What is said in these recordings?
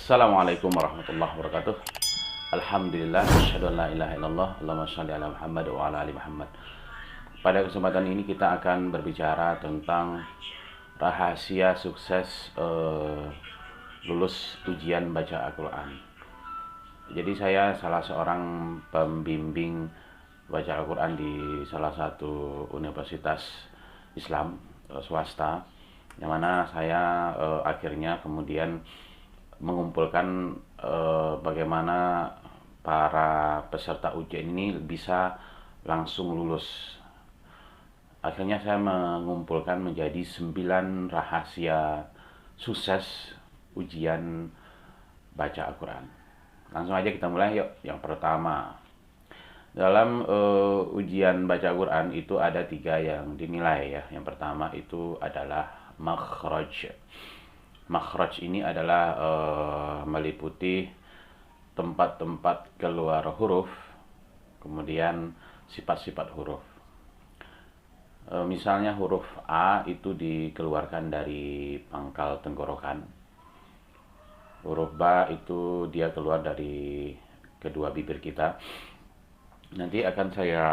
Assalamualaikum warahmatullahi wabarakatuh. Alhamdulillah, asyhadu an la ilaha illallah, Allahumma shalli ala Muhammad wa ala ali Muhammad. Pada kesempatan ini kita akan berbicara tentang rahasia sukses lulus ujian baca Al-Quran. Jadi saya salah seorang pembimbing baca Al-Quran di salah satu universitas Islam swasta, yang mana saya akhirnya kemudian mengumpulkan bagaimana para peserta ujian ini bisa langsung lulus. Akhirnya saya mengumpulkan menjadi 9 rahasia sukses ujian baca Al-Quran. Langsung aja kita mulai yuk. Yang pertama, dalam ujian baca Al-Quran itu ada 3 yang dinilai ya. Yang pertama itu adalah makhraj. Makhraj ini adalah meliputi tempat-tempat keluar huruf, kemudian sifat-sifat huruf. Misalnya huruf A itu dikeluarkan dari pangkal tenggorokan. Huruf B itu dia keluar dari kedua bibir kita. Nanti akan saya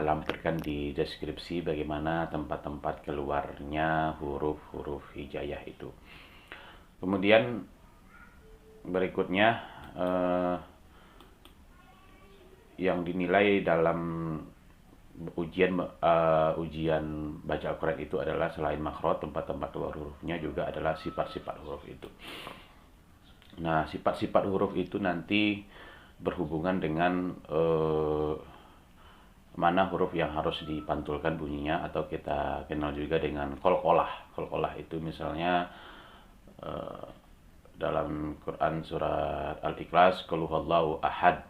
lampirkan di deskripsi bagaimana tempat-tempat keluarnya huruf-huruf hijaiyah itu. Kemudian berikutnya yang dinilai dalam ujian baca Al-Quran itu adalah selain makhraj, tempat-tempat keluar hurufnya, juga adalah sifat-sifat huruf itu. Nah, sifat-sifat huruf itu nanti berhubungan dengan mana huruf yang harus dipantulkan bunyinya, atau kita kenal juga dengan qalqalah. Qalqalah itu misalnya dalam Quran surat Al-Ikhlas, qul huwallahu ahad,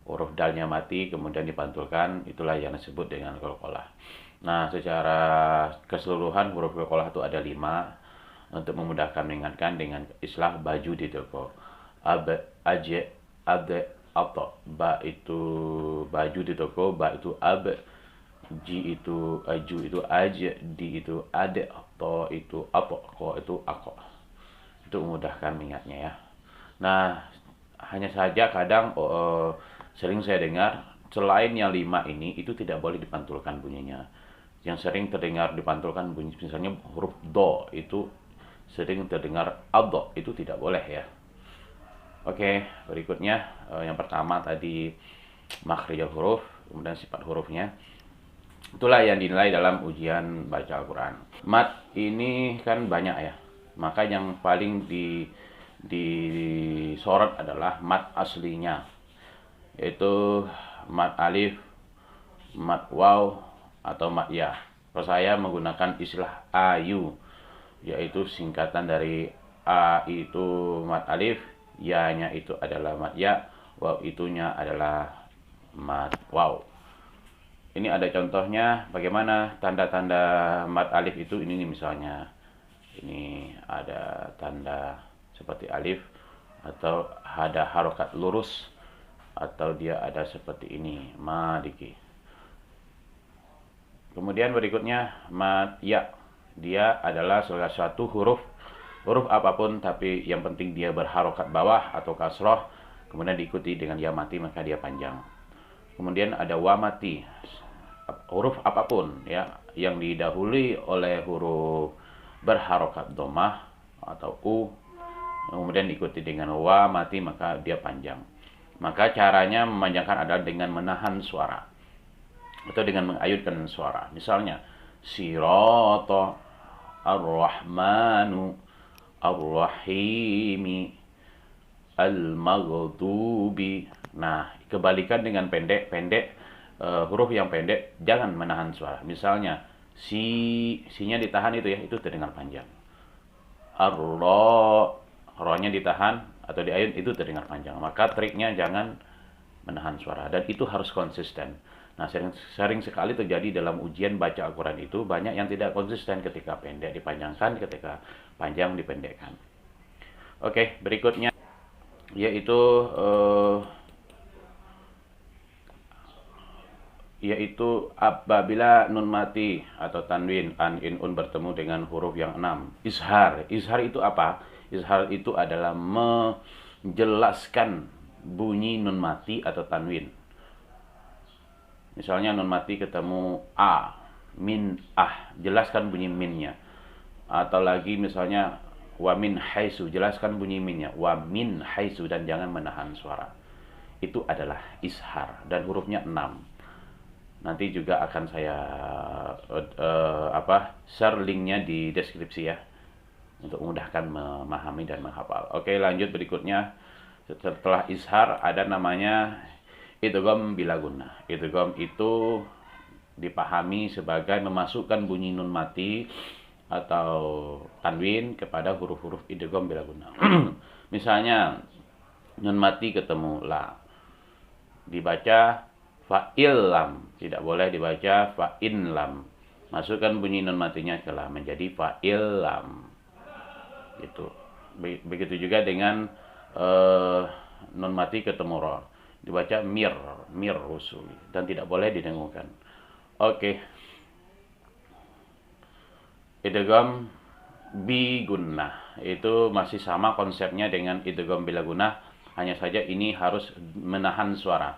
huruf dalnya mati kemudian dipantulkan, itulah yang disebut dengan qalqalah. Nah, secara keseluruhan huruf qalqalah itu ada 5. Untuk memudahkan mengingatkan, dengan istilah baju di toko. Ab, aj, ad, ato. Ba itu baju di toko, ba itu ab, ji itu aju itu aj, di itu ade, to itu ato, ko itu ako. Itu memudahkan mengingatnya ya. Nah, hanya saja kadang sering saya dengar selain yang 5 ini itu tidak boleh dipantulkan bunyinya. Yang sering terdengar dipantulkan bunyi misalnya huruf do, itu sering terdengar ado, itu tidak boleh ya. Oke, berikutnya yang pertama tadi makhrijul huruf, kemudian sifat hurufnya. Itulah yang dinilai dalam ujian baca Al-Quran. Mat ini kan banyak ya, maka yang paling disorot adalah mat aslinya, yaitu mat alif, mat waw, atau mat ya. Kalau saya menggunakan istilah ayu, yaitu singkatan dari a itu mat alif, ya-nya itu adalah mat ya, waw itunya adalah mat waw. Ini ada contohnya bagaimana tanda-tanda mat alif itu. Ini misalnya, ini ada tanda seperti alif, atau ada harokat lurus, atau dia ada seperti ini, madiki. Kemudian berikutnya mat ya. Dia adalah salah satu huruf apapun, tapi yang penting dia berharokat bawah atau kasroh, kemudian diikuti dengan ya mati, maka dia panjang. Kemudian ada wa mati, huruf apapun ya yang didahului oleh huruf berharokat domah atau u, kemudian diikuti dengan wa mati, maka dia panjang. Maka caranya memanjangkan adalah dengan menahan suara atau dengan mengayunkan suara. Misalnya sirata ar-rahmanu ar-rahimi al-maghdubi. Nah, kebalikan dengan pendek, huruf yang pendek jangan menahan suara. Misalnya si-nya ditahan itu ya, itu terdengar panjang. Ro-nya ditahan atau diayun, itu terdengar panjang. Maka triknya jangan menahan suara, dan itu harus konsisten. Nah, sering sekali terjadi dalam ujian baca Al-Quran itu banyak yang tidak konsisten, ketika pendek dipanjangkan, ketika panjang dipendekkan. Oke, berikutnya yaitu apabila nun mati atau tanwin an in un bertemu dengan huruf yang 6. Izhar itu apa? Izhar itu adalah menjelaskan bunyi nun mati atau tanwin. Misalnya nun mati ketemu a, min jelaskan bunyi minnya. Atau lagi misalnya wa min haitsu, jelaskan bunyi minnya. Wa min haitsu, dan jangan menahan suara. Itu adalah izhar dan hurufnya 6. Nanti juga akan saya share linknya di deskripsi ya, untuk memudahkan memahami dan menghafal. Oke, lanjut berikutnya. Setelah izhar ada namanya idgham bila gunnah. Idgham itu dipahami sebagai memasukkan bunyi nun mati atau tanwin kepada huruf-huruf idgham bila gunnah. Misalnya nun mati ketemu la, dibaca fa'ilam, tidak boleh dibaca fa'inlam. Masukkan bunyi nun matinya ke la menjadi fa'ilam. Gitu. Begitu juga dengan nun mati ketemu ra, dibaca mir rusul, dan tidak boleh didengungkan. Oke. Idgham bi gunnah itu masih sama konsepnya dengan idgham bila gunnah, hanya saja ini harus menahan suara.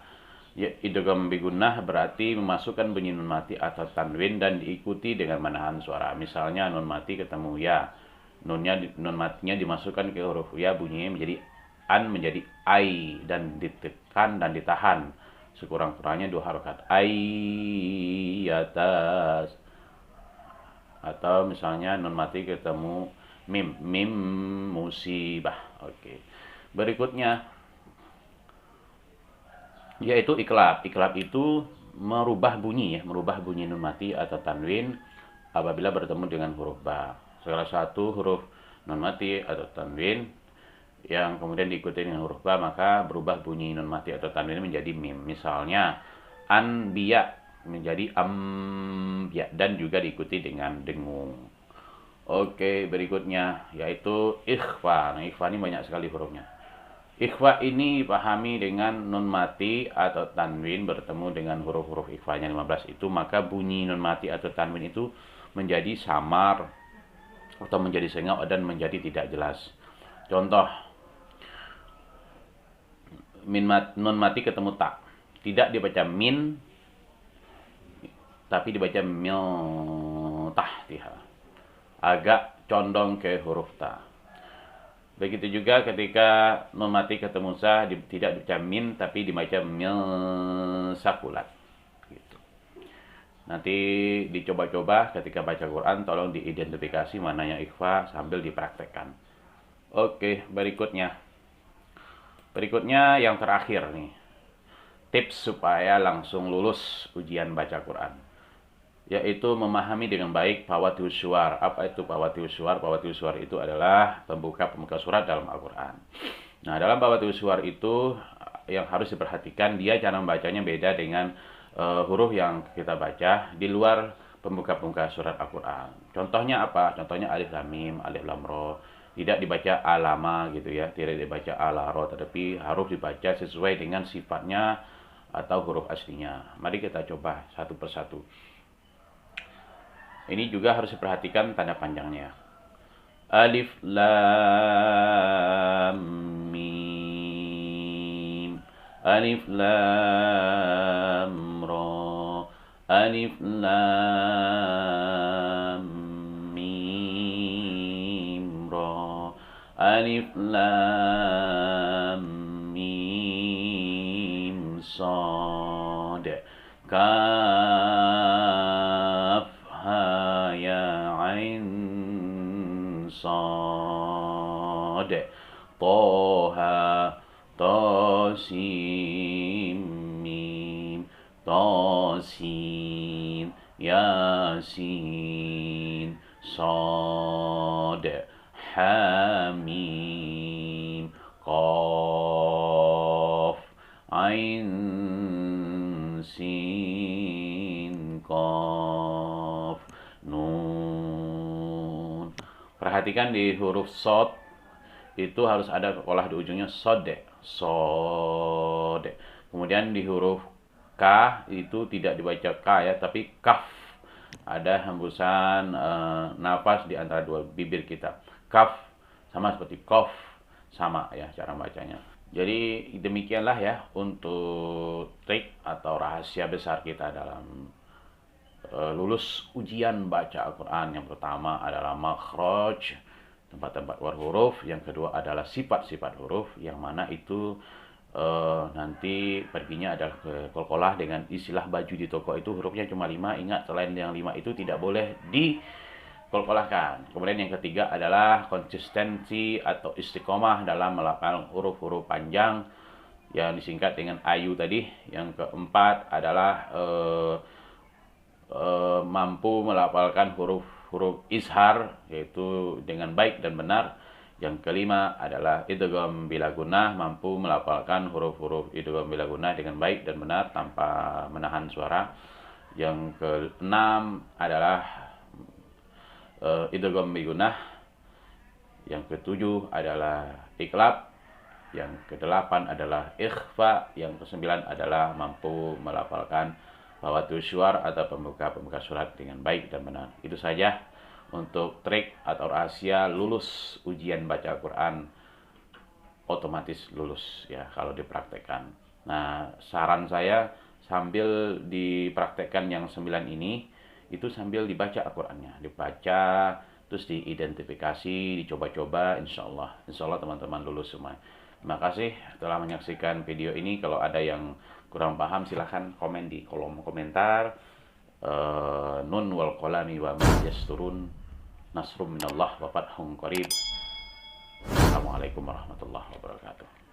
Idgham bi gunnah berarti memasukkan bunyi nun mati atau tanwin dan diikuti dengan menahan suara. Misalnya nun mati ketemu ya, nun matinya dimasukkan ke huruf ya, bunyinya menjadi an, menjadi ai, dan ditekan dan ditahan sekurang-kurangnya 2 harokat. Ayatas. Atau misalnya nun mati ketemu mim musibah. Oke. Berikutnya yaitu iklab. Iklab itu merubah bunyi ya, merubah bunyi nun mati atau tanwin apabila bertemu dengan huruf ba. Salah satu huruf nun mati atau tanwin yang kemudian diikuti dengan huruf ba, maka berubah bunyi nun mati atau tanwin menjadi mim. Misalnya anbiya menjadi ambiya, dan juga diikuti dengan dengung. Oke, berikutnya yaitu ikhfa. Nah, ikhfa ini banyak sekali hurufnya. Ikhfa ini pahami dengan nun mati atau tanwin bertemu dengan huruf-huruf ikhfanya 15 itu, maka bunyi nun mati atau tanwin itu menjadi samar atau menjadi sengau dan menjadi tidak jelas. Contoh, nun mati ketemu tak, tidak dibaca min tapi dibaca mil tahtiha, agak condong ke huruf ta. Begitu juga ketika nun mati ketemu sa, tidak dibaca min tapi dibaca mil sakulat gitu. Nanti dicoba-coba ketika baca Quran, tolong diidentifikasi mana yang ikhfa sambil dipraktekkan. Oke, berikutnya yang terakhir nih, tips supaya langsung lulus ujian baca Quran, yaitu memahami dengan baik fawatihus suwar. Apa itu fawatihus suwar? Fawatihus suwar itu adalah pembuka surat dalam Al-Quran. Nah, dalam fawatihus suwar itu yang harus diperhatikan, dia cara membacanya beda dengan huruf yang kita baca di luar pembuka surat Al-Quran. Contohnya apa? Contohnya alif lam mim, alif lam ro. Tidak dibaca alama gitu ya, tidak dibaca alaro, tetapi harus dibaca sesuai dengan sifatnya atau huruf aslinya. Mari kita coba satu persatu. Ini juga harus diperhatikan tanda panjangnya. Alif lam mim, alif lam ra, alif lam mim ra, alif lam mim sad, kaf ha ya ain sad, toha tosim mim tosin yasin sad, hamim qaf ain sin qaf nun. Perhatikan di huruf sod itu harus ada kolah di ujungnya, sode. Kemudian di huruf k itu tidak dibaca k ya, tapi kaf. Ada hembusan nafas di antara dua bibir kita. Kaf sama seperti qaf, sama ya cara bacanya. Jadi demikianlah ya untuk trik atau rahasia besar kita dalam lulus ujian baca Al-Quran. Yang pertama adalah makhraj, tempat-tempat keluar huruf. Yang kedua adalah sifat-sifat huruf, yang mana itu nanti perginya adalah ke qalqalah. Dengan istilah baju di toko itu hurufnya cuma 5. Ingat, selain yang 5 itu tidak boleh di qalqalahkan. Kemudian yang ketiga adalah konsistensi atau istiqomah dalam melakukan huruf-huruf panjang yang disingkat dengan ayu tadi. Yang keempat adalah mampu melafalkan huruf-huruf izhar, yaitu dengan baik dan benar. Yang kelima adalah idgham bila gunnah, mampu melafalkan huruf-huruf idgham bila gunnah dengan baik dan benar tanpa menahan suara. Yang keenam adalah idgham bi gunnah. Yang ketujuh adalah iqlab. Yang kedelapan adalah ikhfa. Yang kesembilan adalah mampu melafalkan fawatul syuar atau pembuka surat dengan baik dan benar. Itu saja untuk trik atau rahasia lulus ujian baca Al-Quran. Otomatis lulus ya kalau dipraktekkan. Nah, saran saya sambil dipraktekkan yang 9 ini, itu sambil dibaca Al-Qurannya, dibaca, terus diidentifikasi, dicoba-coba, insya Allah teman-teman lulus semua. Terima kasih telah menyaksikan video ini. Kalau ada yang kurang paham silahkan komen di kolom komentar. Nun wal qalami wa ma yasturun, nasrum minallah wa fathun qarib. Assalamualaikum warahmatullahi wabarakatuh.